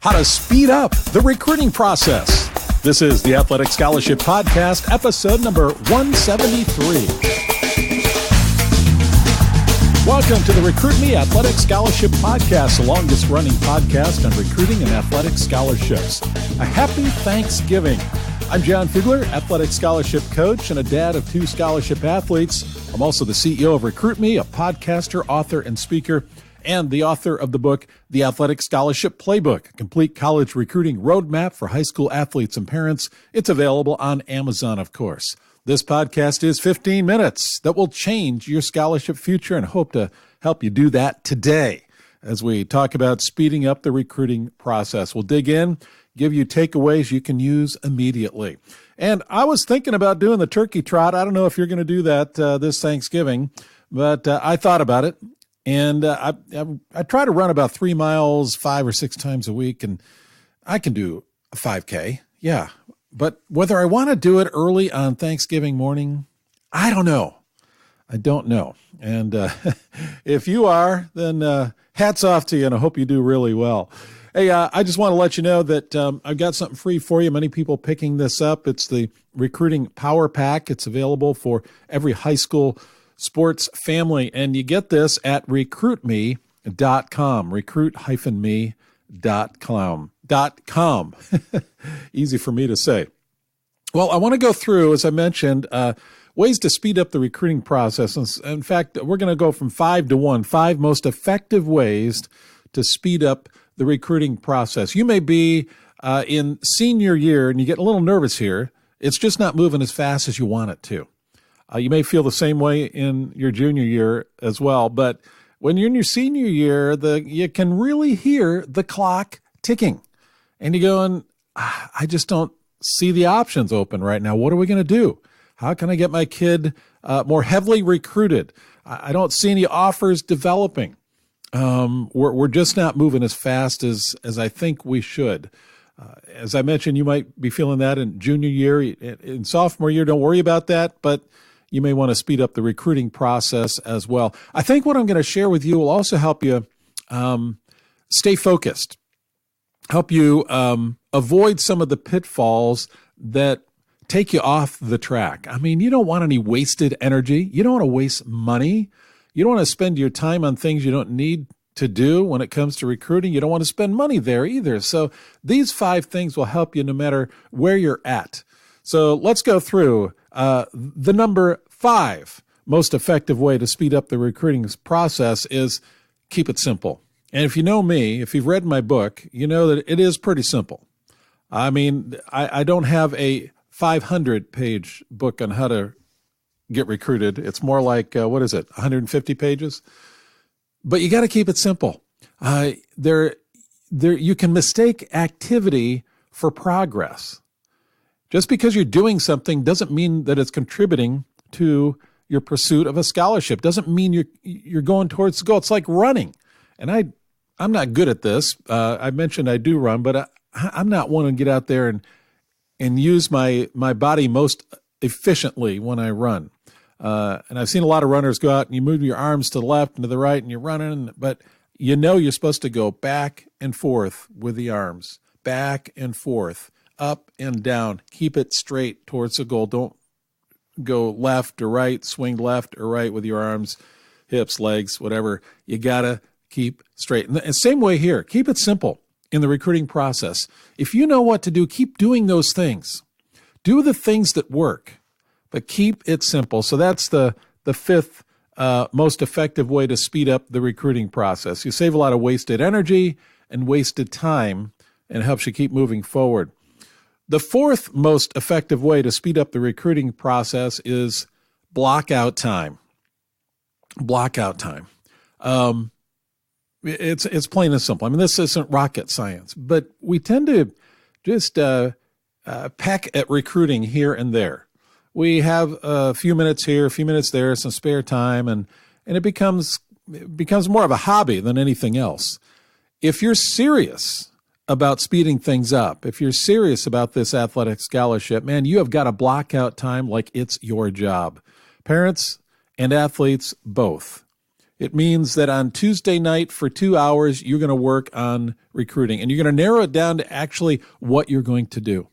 how to speed up the recruiting process. This is the Athletic Scholarship Podcast, episode number 173. Welcome to the Recruit Me Athletic Scholarship Podcast, the longest running podcast on recruiting and athletic scholarships. A happy Thanksgiving. I'm Jon Fugler, athletic scholarship coach and a dad of 2 scholarship athletes. I'm also the CEO of Recruit Me, a podcaster, author, and speaker, and the author of the book, The Athletic Scholarship Playbook, a complete college recruiting roadmap for high school athletes and parents. It's available on Amazon, of course. This podcast is 15 minutes that will change your scholarship future, and hope to help you do that today as we talk about speeding up the recruiting process. We'll dig in, give you takeaways you can use immediately. And I was thinking about doing the turkey trot. I don't know if you're going to do that this Thanksgiving, but I thought about it. And I try to run about 3 miles 5 or 6 times a week, and I can do a 5K. Yeah. But whether I want to do it early on Thanksgiving morning, I don't know. I don't know. And if you are, then hats off to you, and I hope you do really well. Hey, I just want to let you know that I've got something free for you. Many people picking this up. It's the Recruiting Power Pack. It's available for every high school sports family, and you get this at recruitme.com, recruit-me.com. Easy for me to say. Well, I want to go through, as I mentioned, ways to speed up the recruiting process. In fact, we're going to go from 5 to 1, 5 most effective ways to speed up the recruiting process. You may be in senior year and you get a little nervous here. It's just not moving as fast as you want it to. You may feel the same way in your junior year as well, but when you're in your senior year, you can really hear the clock ticking. And you're going, I just don't see the options open right now. What are we going to do? How can I get my kid more heavily recruited? I don't see any offers developing. We're just not moving as fast as I think we should. As I mentioned, you might be feeling that in junior year. In sophomore year, don't worry about that, but you may want to speed up the recruiting process as well. I think what I'm going to share with you will also help you stay focused, help you avoid some of the pitfalls that take you off the track. I mean, you don't want any wasted energy. You don't want to waste money. You don't want to spend your time on things you don't need to do when it comes to recruiting. You don't want to spend money there either. So these 5 things will help you no matter where you're at. So let's go through the number 5 most effective way to speed up the recruiting process is keep it simple. And if you know me, if you've read my book, you know that it is pretty simple. I mean, I don't have a 500-page book on how to get recruited. It's more like, 150 pages? But you got to keep it simple. You can mistake activity for progress. Just because you're doing something doesn't mean that it's contributing to your pursuit of a scholarship. Doesn't mean you're going towards the goal. It's like running. And I'm not good at this. I mentioned I do run, but I'm not one to get out there and use my body most efficiently when I run. And I've seen a lot of runners go out and you move your arms to the left and to the right and you're running, but you're supposed to go back and forth with the arms, back and forth, up and down. Keep it straight towards the goal. Don't go left or right, swing left or right with your arms, hips, legs, whatever. You got to keep straight. And the same way here, keep it simple in the recruiting process. If you know what to do, keep doing those things. Do the things that work, but keep it simple. So that's the 5th most effective way to speed up the recruiting process. You save a lot of wasted energy and wasted time, and it helps you keep moving forward. The 4th most effective way to speed up the recruiting process is block out time. Block out time. It's plain and simple. I mean, this isn't rocket science, but we tend to just peck at recruiting here and there. We have a few minutes here, a few minutes there, some spare time, and it becomes more of a hobby than anything else. If you're serious about speeding things up, if you're serious about this athletic scholarship, man, you have got to block out time like it's your job. Parents and athletes both. It means that on Tuesday night for 2 hours, you're going to work on recruiting, and you're going to narrow it down to actually what you're going to do.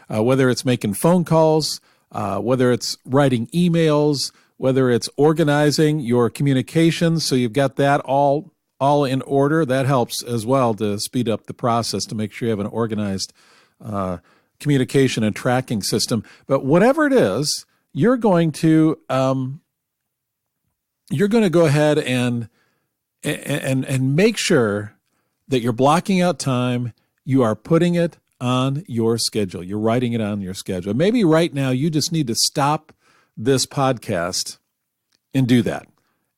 Whether it's making phone calls, whether it's writing emails, whether it's organizing your communications, so you've got that all in order. That helps as well to speed up the process, to make sure you have an organized communication and tracking system. But whatever it is, you're going to go ahead and make sure that you're blocking out time. You are putting it on your schedule. You're writing it on your schedule. Maybe right now you just need to stop this podcast and do that,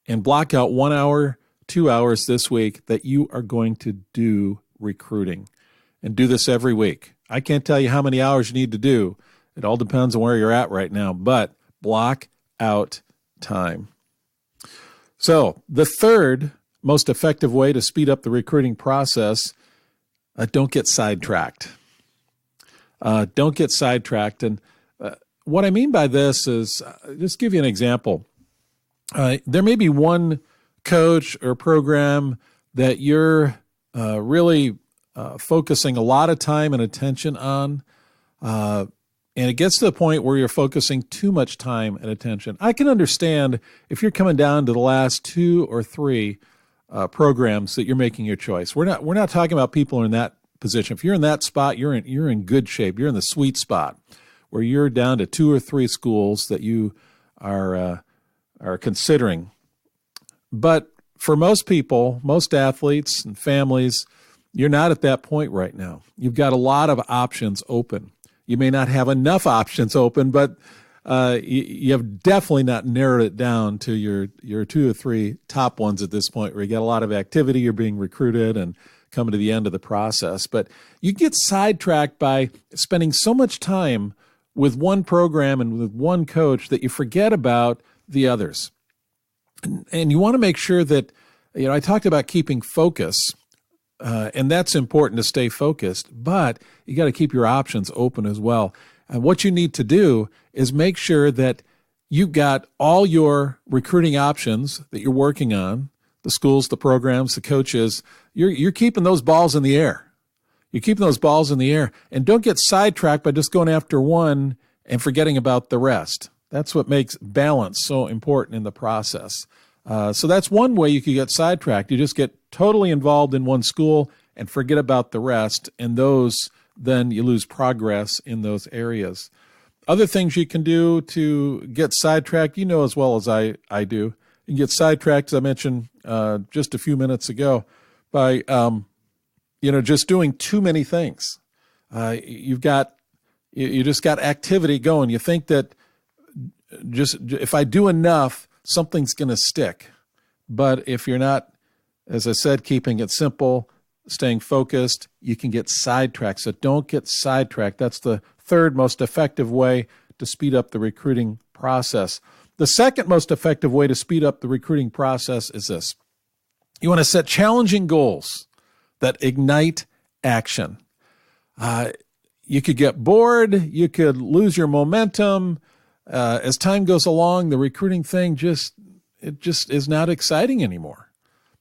and block out 1 hour, 2 hours this week that you are going to do recruiting, and do this every week. I can't tell you how many hours you need to do. It all depends on where you're at right now, but block out time. So the third most effective way to speed up the recruiting process, don't get sidetracked. Don't get sidetracked. And what I mean by this is, just give you an example. There may be one coach or program that you're really focusing a lot of time and attention on, and it gets to the point where you're focusing too much time and attention. I can understand if you're coming down to the last 2 or 3 programs that you're making your choice. We're not talking about people in that position. If you're in that spot, you're in good shape. You're in the sweet spot where you're down to 2 or 3 schools that you are considering. But for most people, most athletes and families, you're not at that point right now. You've got a lot of options open. You may not have enough options open, but you have definitely not narrowed it down to your 2 or 3 top ones at this point, where you got a lot of activity, you're being recruited and coming to the end of the process. But you get sidetracked by spending so much time with one program and with one coach that you forget about the others. And you want to make sure that, I talked about keeping focus, and that's important to stay focused, but you got to keep your options open as well. And what you need to do is make sure that you've got all your recruiting options that you're working on, the schools, the programs, the coaches. You're keeping those balls in the air. You're keeping those balls in the air, and don't get sidetracked by just going after one and forgetting about the rest. That's what makes balance so important in the process. So that's one way you could get sidetracked. You just get totally involved in one school and forget about the rest, and then you lose progress in those areas. Other things you can do to get sidetracked, as well as I do. You can get sidetracked, as I mentioned just a few minutes ago, by just doing too many things. You just got activity going. You think that just if I do enough, something's going to stick. But if you're not, as I said, keeping it simple, staying focused, you can get sidetracked. So don't get sidetracked. That's the third most effective way to speed up the recruiting process. The second most effective way to speed up the recruiting process is this. You want to set challenging goals that ignite action. You could get bored. You could lose your momentum. As time goes along, the recruiting thing just is not exciting anymore.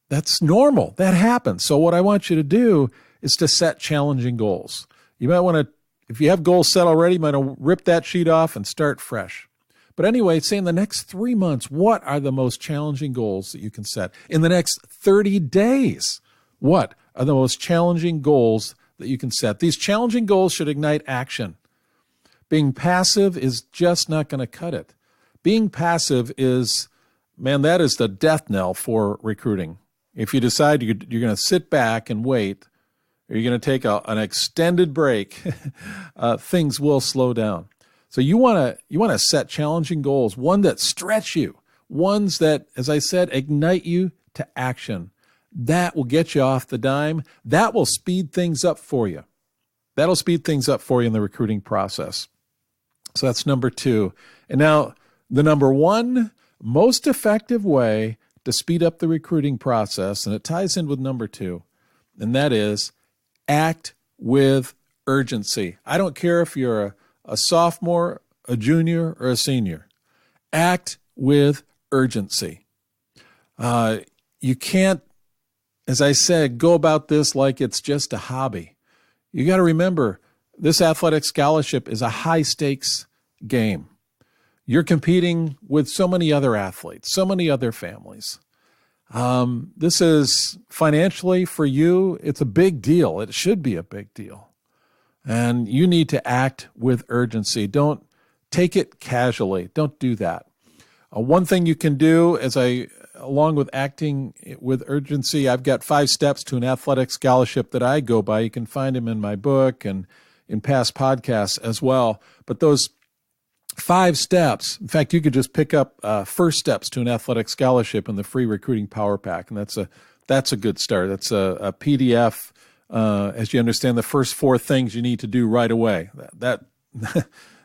That's normal. That happens. So what I want you to do is to set challenging goals. You might want to, if you have goals set already, you might want to rip that sheet off and start fresh. But anyway, say in the next 3 months, what are the most challenging goals that you can set? In the next 30 days, what are the most challenging goals that you can set? These challenging goals should ignite action. Being passive is just not going to cut it. Being passive is, that is the death knell for recruiting. If you decide you're going to sit back and wait, or you're going to take an extended break, things will slow down. So you want to set challenging goals, one that stretch you, ones that, as I said, ignite you to action. That will get you off the dime. That will speed things up for you. That'll speed things up for you in the recruiting process. So that's number 2. And now the number 1 most effective way to speed up the recruiting process, and it ties in with number 2, and that is act with urgency. I don't care if you're a sophomore, a junior, or a senior. Act with urgency. You can't, as I said, go about this like it's just a hobby. You got to remember, this athletic scholarship is a high-stakes game. You're competing with so many other athletes, so many other families. This is financially for you, it's a big deal. It should be a big deal. And you need to act with urgency. Don't take it casually. Don't do that. One thing you can do along with acting with urgency, I've got 5 steps to an athletic scholarship that I go by. You can find them in my book and in past podcasts as well. But those 5 steps, in fact, you could just pick up first steps to an athletic scholarship in the free recruiting power pack. And that's a good start. That's a PDF, as you understand the first 4 things you need to do right away. That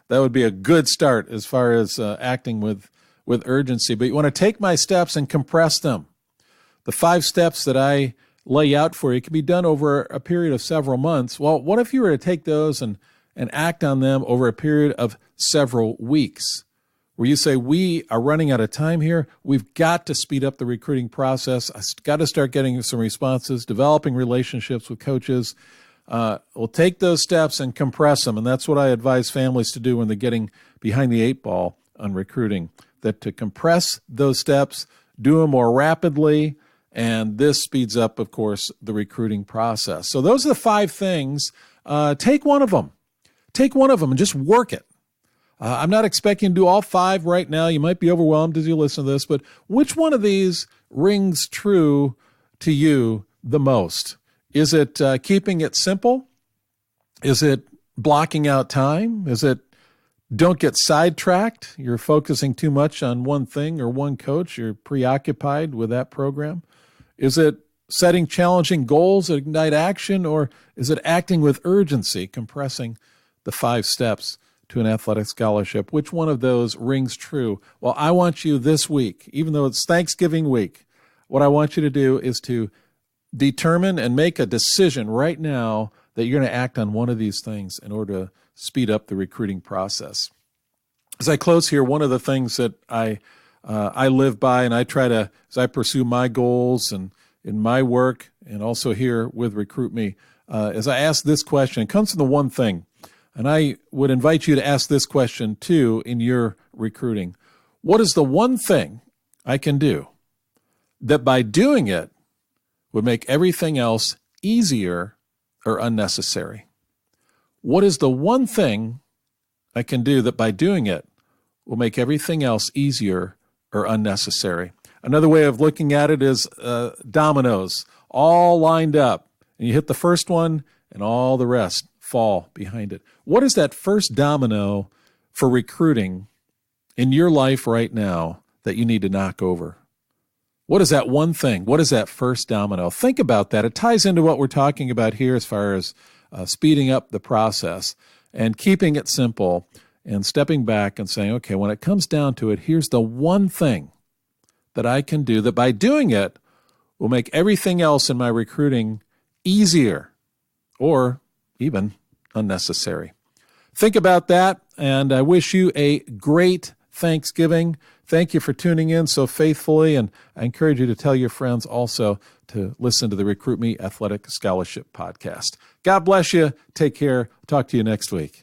would be a good start as far as acting with urgency. But you want to take my steps and compress them. The 5 steps that I lay out for you can be done over a period of several months. Well, what if you were to take those and act on them over a period of several weeks, where you say, we are running out of time here. We've got to speed up the recruiting process. I've got to start getting some responses, developing relationships with coaches. We'll take those steps and compress them. And that's what I advise families to do when they're getting behind the 8 ball on recruiting, that to compress those steps, do them more rapidly, and this speeds up, of course, the recruiting process. So those are the 5 things. Take one of them. Take one of them and just work it. I'm not expecting to do all 5 right now. You might be overwhelmed as you listen to this, but which one of these rings true to you the most? Is it keeping it simple? Is it blocking out time? Is it don't get sidetracked? You're focusing too much on one thing or one coach. You're preoccupied with that program. Is it setting challenging goals that ignite action, or is it acting with urgency, compressing the 5 steps to an athletic scholarship? Which one of those rings true? Well, I want you this week, even though it's Thanksgiving week, what I want you to do is to determine and make a decision right now that you're going to act on one of these things in order to speed up the recruiting process. As I close here, one of the things that I live by, and I try to, as I pursue my goals and in my work and also here with Recruit Me, as I ask this question, it comes from the one thing. And I would invite you to ask this question too in your recruiting. What is the one thing I can do that by doing it would make everything else easier or unnecessary? What is the one thing I can do that by doing it will make everything else easier or unnecessary? Another way of looking at it is dominoes, all lined up. And you hit the first one and all the rest fall behind it. What is that first domino for recruiting in your life right now that you need to knock over? What is that one thing? What is that first domino? Think about that. It ties into what we're talking about here as far as speeding up the process and keeping it simple and stepping back and saying, okay, when it comes down to it, here's the one thing that I can do that by doing it will make everything else in my recruiting easier or even unnecessary. Think about that, and I wish you a great Thanksgiving. Thank you for tuning in so faithfully, and I encourage you to tell your friends also to listen to the Recruit Me Athletic Scholarship Podcast. God bless you. Take care. Talk to you next week.